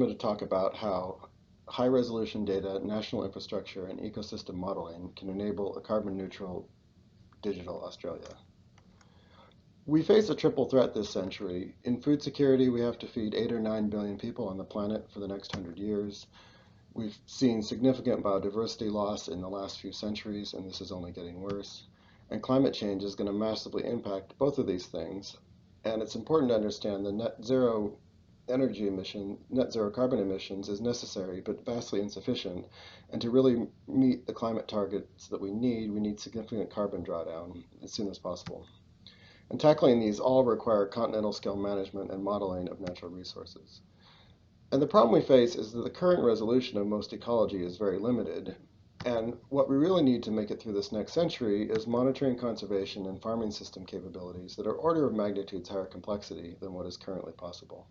I'm going to talk about how high-resolution data, national infrastructure, and ecosystem modeling can enable a carbon-neutral digital Australia. We face a triple threat this century. In food security, we have to feed 8 or 9 billion people on the planet for the next 100 years. We've seen significant biodiversity loss in the last few centuries, and this is only getting worse. And climate change is going to massively impact both of these things. And it's important to understand the net zero carbon emissions is necessary but vastly insufficient. And to really meet the climate targets that we need significant carbon drawdown as soon as possible. And tackling these all require continental scale management and modeling of natural resources. And the problem we face is that the current resolution of most ecology is very limited. And what we really need to make it through this next century is monitoring conservation and farming system capabilities that are order of magnitudes higher complexity than what is currently possible.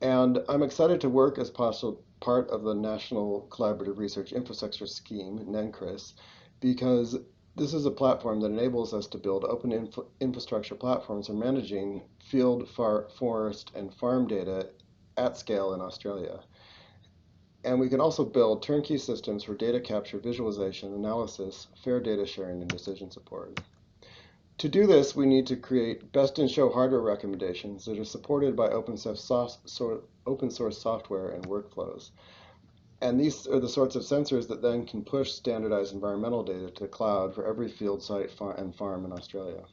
And I'm excited to work as part of the National Collaborative Research Infrastructure Scheme, NCRIS, because this is a platform that enables us to build open infrastructure platforms for managing field, forest, and farm data at scale in Australia. And we can also build turnkey systems for data capture, visualization, analysis, fair data sharing, and decision support. To do this, we need to create best-in-show hardware recommendations that are supported by open source software and workflows. And these are the sorts of sensors that then can push standardized environmental data to the cloud for every field site and farm in Australia.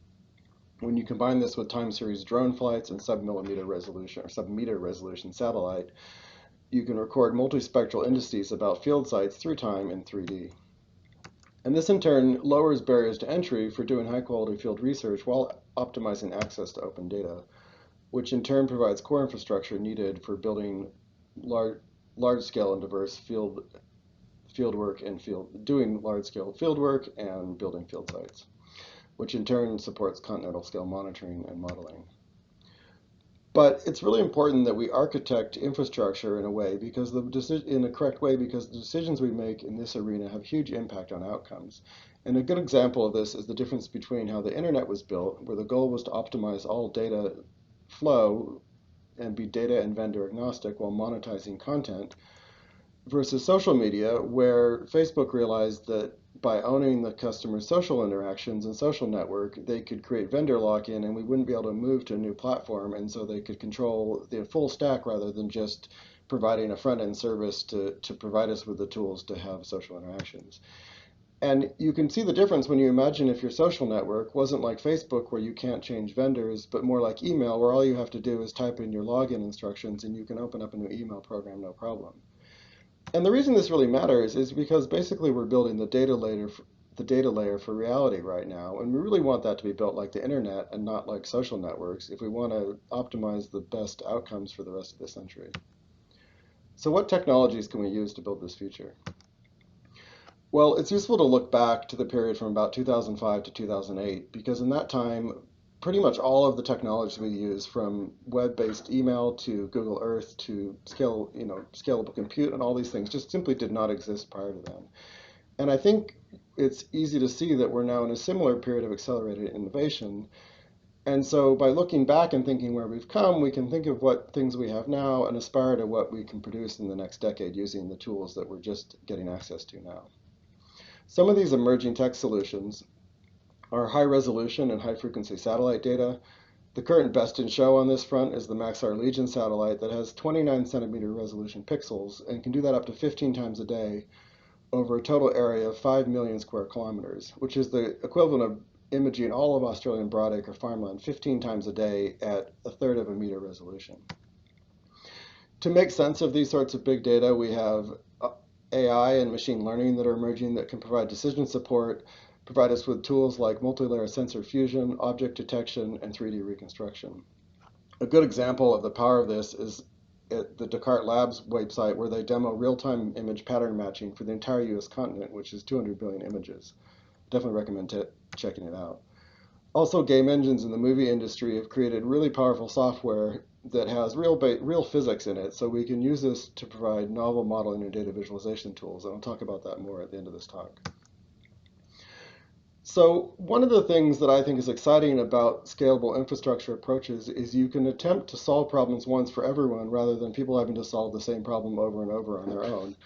When you combine this with time series drone flights and sub-meter resolution satellite, you can record multispectral indices about field sites through time in 3D. And this in turn lowers barriers to entry for doing high quality field research while optimizing access to open data, which in turn provides core infrastructure needed for building large-scale and diverse fieldwork and doing large-scale fieldwork and building field sites, which in turn supports continental scale monitoring and modeling. But it's really important that we architect infrastructure in a way in a correct way because the decisions we make in this arena have huge impact on outcomes. And a good example of this is the difference between how the internet was built, where the goal was to optimize all data flow and be data and vendor agnostic while monetizing content, versus social media, where Facebook realized that by owning the customer's social interactions and social network, they could create vendor lock-in and we wouldn't be able to move to a new platform, and so they could control the full stack rather than just providing a front-end service to provide us with the tools to have social interactions. And you can see the difference when you imagine if your social network wasn't like Facebook where you can't change vendors, but more like email where all you have to do is type in your login instructions and you can open up a new email program no problem. And the reason this really matters is because basically we're building the data layer for reality right now, and we really want that to be built like the internet and not like social networks if we want to optimize the best outcomes for the rest of the century. So what technologies can we use to build this future? Well, it's useful to look back to the period from about 2005 to 2008, because in that time, pretty much all of the technologies we use, from web-based email to Google Earth to scalable compute and all these things, just simply did not exist prior to then. And I think it's easy to see that we're now in a similar period of accelerated innovation. And so by looking back and thinking where we've come, we can think of what things we have now and aspire to what we can produce in the next decade using the tools that we're just getting access to now. Some of these emerging tech solutions are high resolution and high frequency satellite data. The current best in show on this front is the Maxar Legion satellite that has 29 centimeter resolution pixels and can do that up to 15 times a day over a total area of 5 million square kilometers, which is the equivalent of imaging all of Australian broadacre farmland 15 times a day at a third of a meter resolution. To make sense of these sorts of big data, we have AI and machine learning that are emerging that can provide decision support, provide us with tools like multi-layer sensor fusion, object detection, and 3D reconstruction. A good example of the power of this is at the Descartes Labs website, where they demo real-time image pattern matching for the entire US continent, which is 200 billion images. Definitely recommend checking it out. Also, game engines in the movie industry have created really powerful software that has real physics in it, so we can use this to provide novel modeling and data visualization tools, and I'll talk about that more at the end of this talk. So one of the things that I think is exciting about scalable infrastructure approaches is you can attempt to solve problems once for everyone rather than people having to solve the same problem over and over on their own.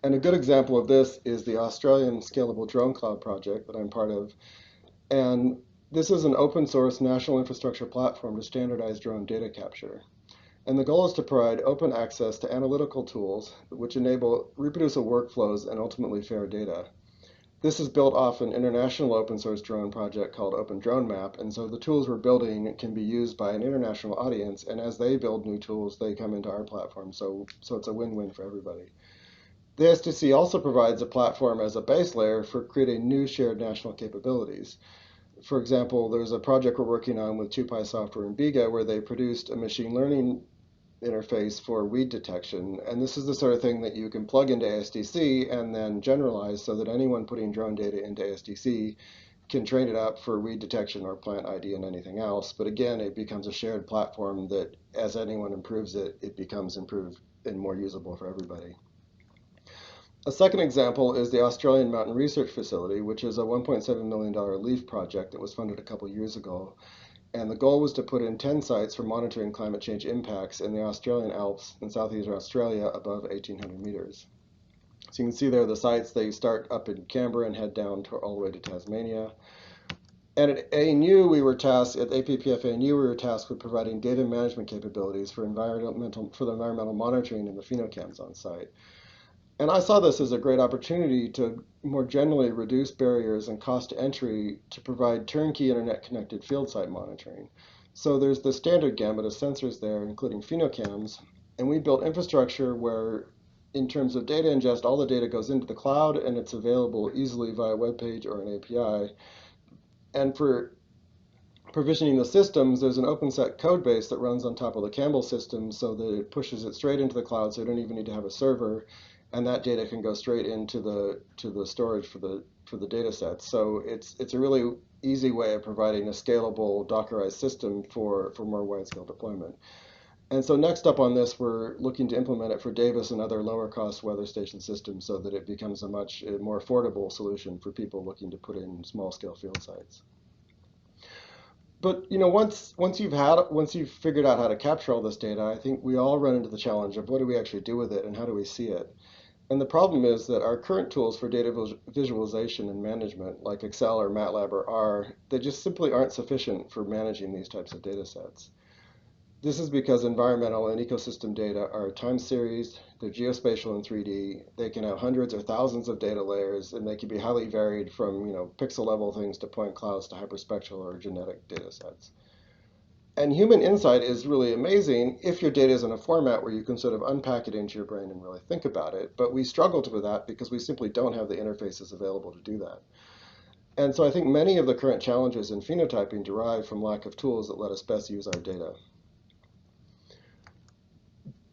And a good example of this is the Australian Scalable Drone Cloud project that I'm part of. And this is an open source national infrastructure platform to standardize drone data capture. And the goal is to provide open access to analytical tools which enable reproducible workflows and ultimately fair data. This is built off an international open source drone project called Open Drone Map, and so the tools we're building can be used by an international audience, and as they build new tools, they come into our platform, so it's a win-win for everybody. The SDC also provides a platform as a base layer for creating new shared national capabilities. For example, there's a project we're working on with 2Pi Software and Biga where they produced a machine learning interface for weed detection. And this is the sort of thing that you can plug into ASDC and then generalize so that anyone putting drone data into ASDC can train it up for weed detection or plant ID and anything else. But again, it becomes a shared platform that as anyone improves it, it becomes improved and more usable for everybody. A second example is the Australian Mountain Research Facility, which is a $1.7 million LEAF project that was funded a couple years ago. And the goal was to put in 10 sites for monitoring climate change impacts in the Australian Alps in southeastern Australia above 1,800 meters. So you can see there the sites, they start up in Canberra and head down all the way to Tasmania. And at ANU, we were tasked, at APPF ANU, we were tasked with providing data management capabilities for the environmental monitoring and the phenocams on site. And I saw this as a great opportunity to more generally reduce barriers and cost to entry to provide turnkey internet-connected field site monitoring. So there's the standard gamut of sensors there, including phenocams, and we built infrastructure where, in terms of data ingest, all the data goes into the cloud and it's available easily via web page or an API. And for provisioning the systems, there's an OpenSet code base that runs on top of the Campbell system so that it pushes it straight into the cloud, so you don't even need to have a server, and that data can go straight into the storage for the data sets. So it's a really easy way of providing a scalable Dockerized system for more wide-scale deployment. And so next up on this, we're looking to implement it for Davis and other lower-cost weather station systems so that it becomes a much more affordable solution for people looking to put in small-scale field sites. But once you've figured out how to capture all this data, I think we all run into the challenge of what do we actually do with it and how do we see it? And the problem is that our current tools for data visualization and management, like Excel or MATLAB or R, they just simply aren't sufficient for managing these types of data sets. This is because environmental and ecosystem data are time series, they're geospatial in 3D, they can have hundreds or thousands of data layers, and they can be highly varied from pixel level things to point clouds to hyperspectral or genetic data sets. And human insight is really amazing if your data is in a format where you can sort of unpack it into your brain and really think about it, but we struggle with that because we simply don't have the interfaces available to do that. And so I think many of the current challenges in phenotyping derive from lack of tools that let us best use our data.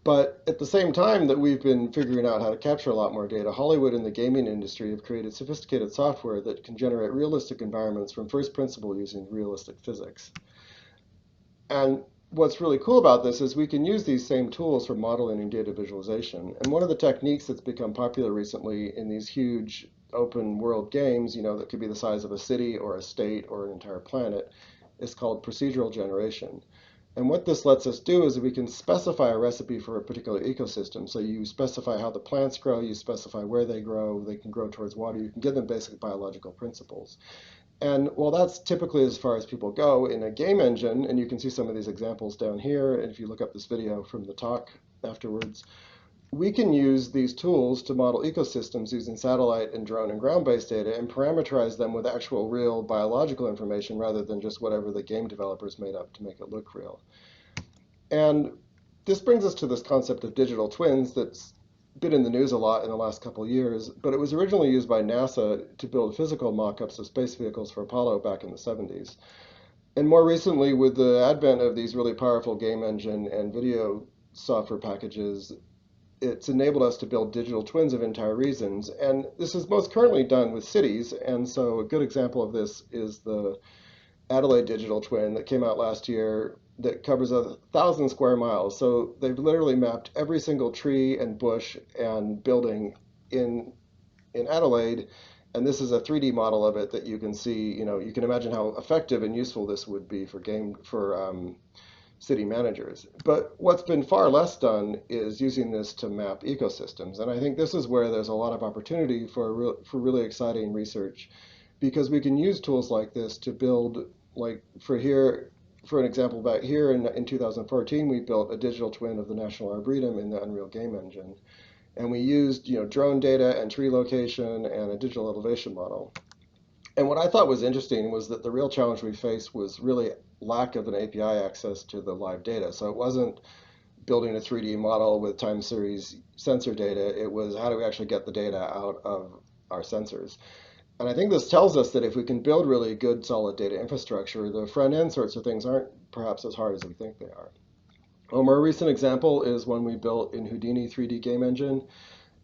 But at the same time that we've been figuring out how to capture a lot more data, Hollywood and the gaming industry have created sophisticated software that can generate realistic environments from first principle using realistic physics. And what's really cool about this is we can use these same tools for modeling and data visualization. And one of the techniques that's become popular recently in these huge open world games, that could be the size of a city or a state or an entire planet, is called procedural generation. And what this lets us do is we can specify a recipe for a particular ecosystem. So you specify how the plants grow, you specify where they can grow towards water, you can give them basic biological principles. And while that's typically as far as people go in a game engine, and you can see some of these examples down here, and if you look up this video from the talk afterwards, we can use these tools to model ecosystems using satellite and drone and ground-based data and parameterize them with actual real biological information rather than just whatever the game developers made up to make it look real. And this brings us to this concept of digital twins that's been in the news a lot in the last couple of years, but it was originally used by NASA to build physical mock-ups of space vehicles for Apollo back in the 70s. And more recently, with the advent of these really powerful game engine and video software packages, it's enabled us to build digital twins of entire regions. And this is most currently done with cities. And so a good example of this is the Adelaide digital twin that came out last year that covers 1,000 square miles. So they've literally mapped every single tree and bush and building in Adelaide And this is a 3D model of it that you can see, you can imagine how effective and useful this would be for city managers. But what's been far less done is using this to map ecosystems. And I think this is where there's a lot of opportunity for really exciting research, because we can use tools like this to build, like for an example, back here in 2014, we built a digital twin of the National Arboretum in the Unreal Game Engine. And we used, drone data and tree location and a digital elevation model. And what I thought was interesting was that the real challenge we faced was really lack of an API access to the live data. So it wasn't building a 3D model with time series sensor data. It was how do we actually get the data out of our sensors. And I think this tells us that if we can build really good solid data infrastructure, the front end sorts of things aren't perhaps as hard as we think they are. A more recent example is one we built in Houdini 3D game engine.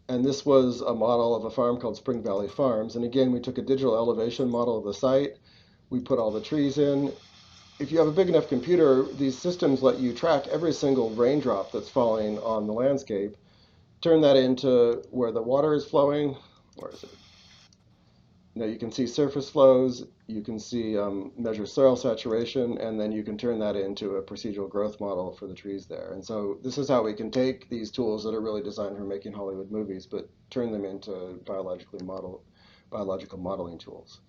And this was a model of a farm called Spring Valley Farms. And again, we took a digital elevation model of the site. We put all the trees in. If you have a big enough computer, these systems let you track every single raindrop that's falling on the landscape, turn that into where the water is flowing. Where is it? You can see surface flows, you can see measure soil saturation, and then you can turn that into a procedural growth model for the trees there. And so this is how we can take these tools that are really designed for making Hollywood movies, but turn them into biological modeling tools.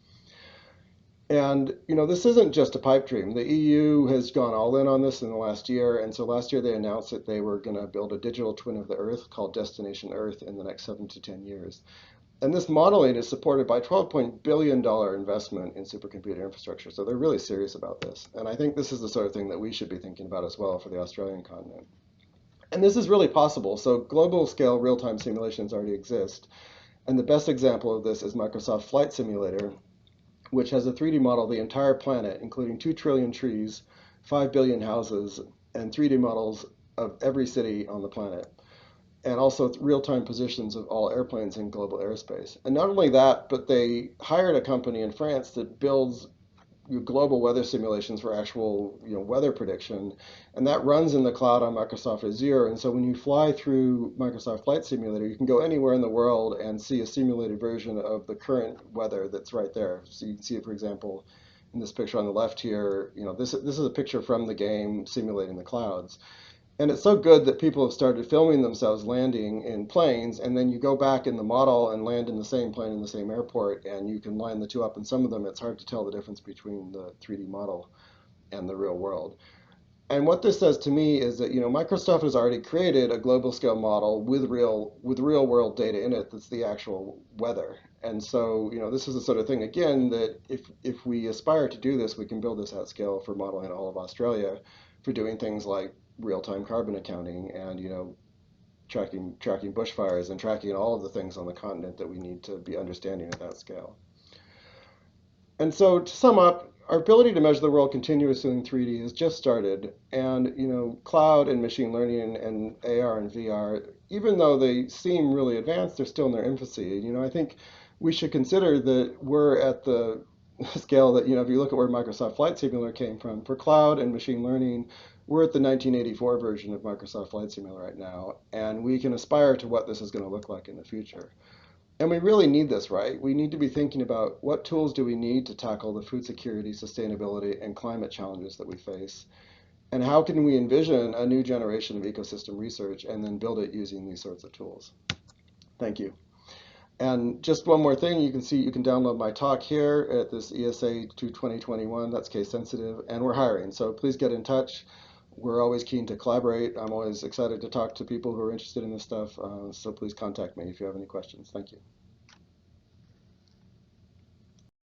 And this isn't just a pipe dream. The EU has gone all in on this in the last year, and so last year they announced that they were going to build a digital twin of the Earth called Destination Earth in the next 7 to 10 years. And this modeling is supported by $12 billion investment in supercomputer infrastructure. So they're really serious about this. And I think this is the sort of thing that we should be thinking about as well for the Australian continent. And this is really possible. So global scale real-time simulations already exist. And the best example of this is Microsoft Flight Simulator, which has a 3D model of the entire planet, including 2 trillion trees, 5 billion houses, and 3D models of every city on the planet, and also real-time positions of all airplanes in global airspace. And not only that, but they hired a company in France that builds global weather simulations for actual weather prediction, and that runs in the cloud on Microsoft Azure. And so when you fly through Microsoft Flight Simulator, you can go anywhere in the world and see a simulated version of the current weather that's right there. So you can see it, for example, in this picture on the left here. This is a picture from the game simulating the clouds. And it's so good that people have started filming themselves landing in planes, and then you go back in the model and land in the same plane in the same airport, and you can line the two up. And some of them, it's hard to tell the difference between the 3D model and the real world. And what this says to me is that Microsoft has already created a global scale model with real world data in it that's the actual weather. And so this is the sort of thing again that if we aspire to do this, we can build this at scale for modeling all of Australia, for doing things like real-time carbon accounting and tracking bushfires and tracking all of the things on the continent that we need to be understanding at that scale. And so to sum up, our ability to measure the world continuously in 3D has just started, and cloud and machine learning and AR and VR, even though they seem really advanced, they're still in their infancy. I think we should consider that we're at the scale that, if you look at where Microsoft Flight Simulator came from, for cloud and machine learning, we're at the 1984 version of Microsoft Flight Simulator right now, and we can aspire to what this is going to look like in the future. And we really need this, right? We need to be thinking about what tools do we need to tackle the food security, sustainability, and climate challenges that we face, and how can we envision a new generation of ecosystem research and then build it using these sorts of tools. Thank you. And just one more thing, you can download my talk here at this ESA 2021, that's case sensitive, and we're hiring, so please get in touch. We're always keen to collaborate. I'm always excited to talk to people who are interested in this stuff, so please contact me if you have any questions. Thank you.